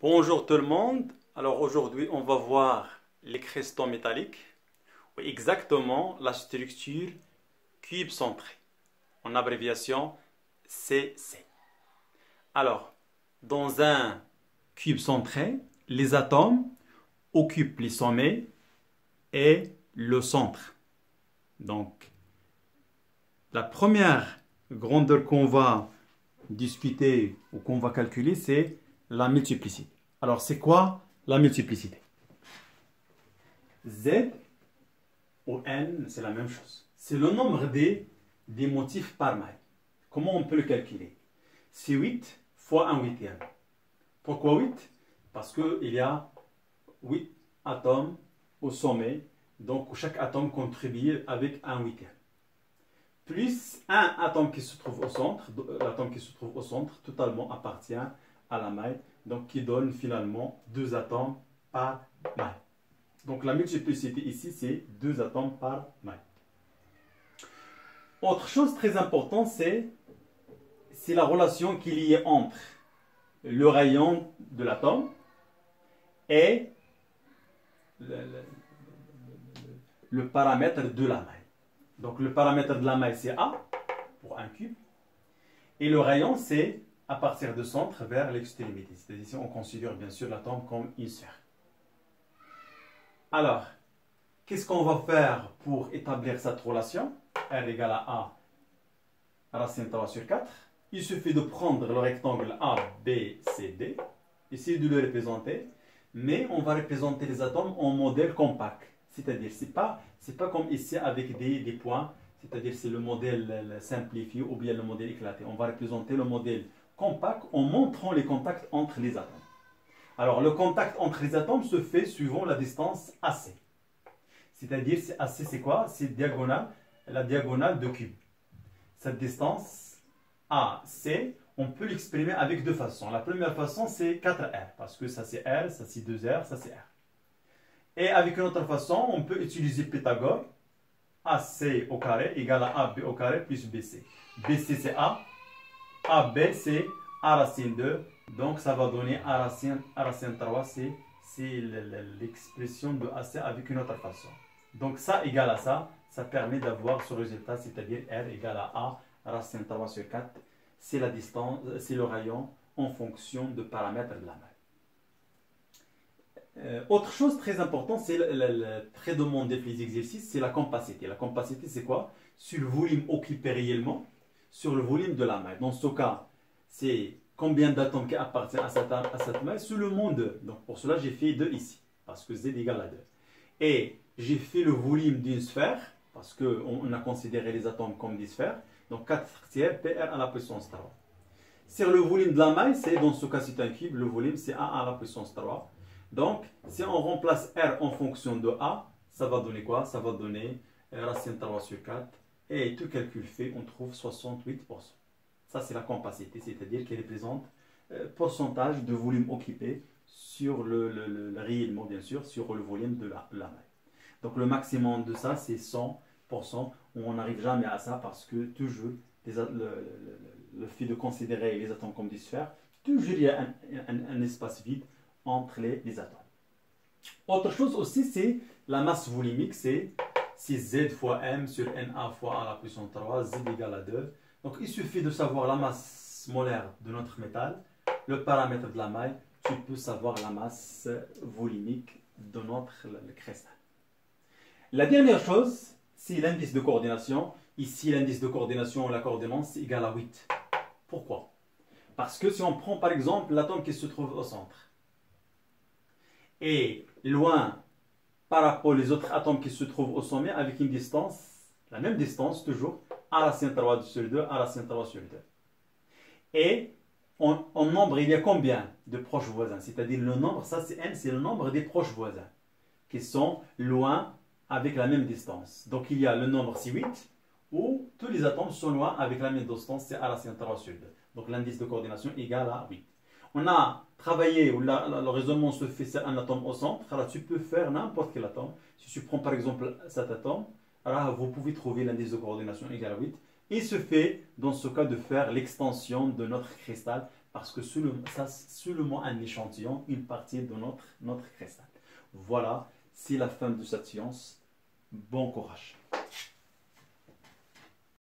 Bonjour tout le monde. Alors aujourd'hui, on va voir les cristaux métalliques, ou exactement la structure cube centré, en abréviation CC. Alors, dans un cube centré, les atomes occupent les sommets et le centre. Donc, la première grandeur qu'on va discuter ou qu'on va calculer, c'est la multiplicité. Alors, c'est quoi la multiplicité? Z ou N, c'est la même chose. C'est le nombre des motifs par maille. Comment on peut le calculer? C'est 8 fois 1 huitième. Pourquoi 8? Parce qu'il y a 8 atomes au sommet. Donc, chaque atome contribue avec 1 huitième. Plus un atome qui se trouve au centre. L'atome qui se trouve au centre totalement appartient à la maille. Donc, qui donne finalement 2 atomes par maille. Donc, la multiplicité ici, c'est 2 atomes par maille. Autre chose très importante, c'est la relation qu'il y a entre le rayon de l'atome et le paramètre de la maille. Donc, le paramètre de la maille, c'est A, pour un cube. Et le rayon, c'est à partir du centre vers l'extrémité. C'est-à-dire si on considère bien sûr l'atome comme une sphère. Alors, qu'est-ce qu'on va faire pour établir cette relation? R égale à A racine 3 sur 4. Il suffit de prendre le rectangle A, B, C, D, essayer de le représenter, mais on va représenter les atomes en modèle compact. C'est-à-dire, c'est pas comme ici avec des points, c'est-à-dire c'est le modèle simplifié ou bien le modèle éclaté. On va représenter le modèle compact en montrant les contacts entre les atomes. Alors, le contact entre les atomes se fait suivant la distance AC. C'est-à-dire, AC, c'est quoi? C'est la diagonale de cube. Cette distance AC, on peut l'exprimer avec deux façons. La première façon, c'est 4R, parce que ça c'est R, ça c'est 2R, ça c'est R. Et avec une autre façon, on peut utiliser Pythagore. AC au carré égale à AB au carré plus BC. BC c'est A, AB c'est A racine 2. Donc ça va donner A racine 3, c'est l'expression de AC avec une autre façon. Donc ça égale à ça, ça permet d'avoir ce résultat, c'est-à-dire R égale à A racine 3 sur 4. C'est la distance, c'est le rayon en fonction de paramètres de la maille. Autre chose très importante, c'est très demandé pour les exercices, c'est la compacité. La compacité, c'est quoi? Sur le volume occupé réellement, sur le volume de la maille. Dans ce cas, c'est combien d'atomes qui appartiennent à cette maille sur le monde. Donc pour cela, j'ai fait 2 ici, parce que Z égale à 2. Et j'ai fait le volume d'une sphère, parce qu'on a considéré les atomes comme des sphères. Donc 4 tiers PR à la puissance 3. Sur le volume de la maille, dans ce cas, c'est un cube, le volume c'est A à la puissance 3. Donc, si on remplace R en fonction de A, ça va donner quoi? Ça va donner racine 3 sur 4. Et tout calcul fait, on trouve 68%. Ça, c'est la compacité, c'est-à-dire qu'elle représente pourcentage de volume occupé sur le réellement, bien sûr, sur le volume de la maille. Donc, le maximum de ça, c'est 100%. On n'arrive jamais à ça parce que toujours, le fait de considérer les atomes comme des sphères, toujours il y a un espace vide entre les atomes. Autre chose aussi, c'est la masse volumique, c'est Z fois M sur NA fois A à la puissance 3, Z égale à 2. Donc il suffit de savoir la masse molaire de notre métal, le paramètre de la maille, tu peux savoir la masse volumique de notre cristal. La dernière chose, c'est l'indice de coordination. Ici, l'indice de coordination, la coordination, c'est égal à 8. Pourquoi? Parce que si on prend par exemple l'atome qui se trouve au centre, et loin par rapport aux autres atomes qui se trouvent au sommet avec une distance, la même distance toujours, A racine 3 sur 2, A racine 3 sur 2. Et en nombre, il y a combien de proches voisins? C'est-à-dire le nombre, ça c'est N, c'est le nombre des proches voisins qui sont loin avec la même distance. Donc il y a le nombre c'est 8, où tous les atomes sont loin avec la même distance, c'est A racine 3 sur 2. Donc l'indice de coordination égale à 8. On a travaillé, où le raisonnement se fait, c'est un atome au centre. Alors tu peux faire n'importe quel atome. Si tu prends par exemple cet atome, alors vous pouvez trouver l'indice de coordination égal à 8. Il se fait dans ce cas de faire l'extension de notre cristal parce que ça, c'est seulement un échantillon, une partie de notre cristal. Voilà, c'est la fin de cette séance. Bon courage.